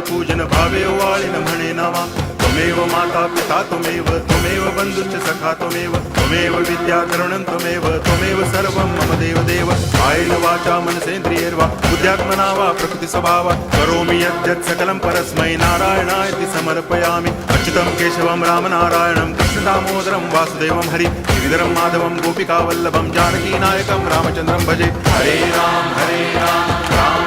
पूजन भावे वाळिन म्हणे नावा त्वमेव माता पिता त्वमेव बंधुश्च सखा त्वमेव विद्या तरुणं त्वमेव सर्वं मम देव कायेन वाचा मनसेन्द्रियैर्वा बुद्ध्यात्मना वा प्रकृति स्वभावात् करोमि यद्यत् सकलं परस्मै नारायणायति समर्पयामि अच्युतं केशवं रामनारायणं कृष्णदामोदरं वासुदेवं हरि गिरिधरं माधवं गोपिकावल्लभं जानकीनायकं रामचन्द्रं भजे हरे राम राम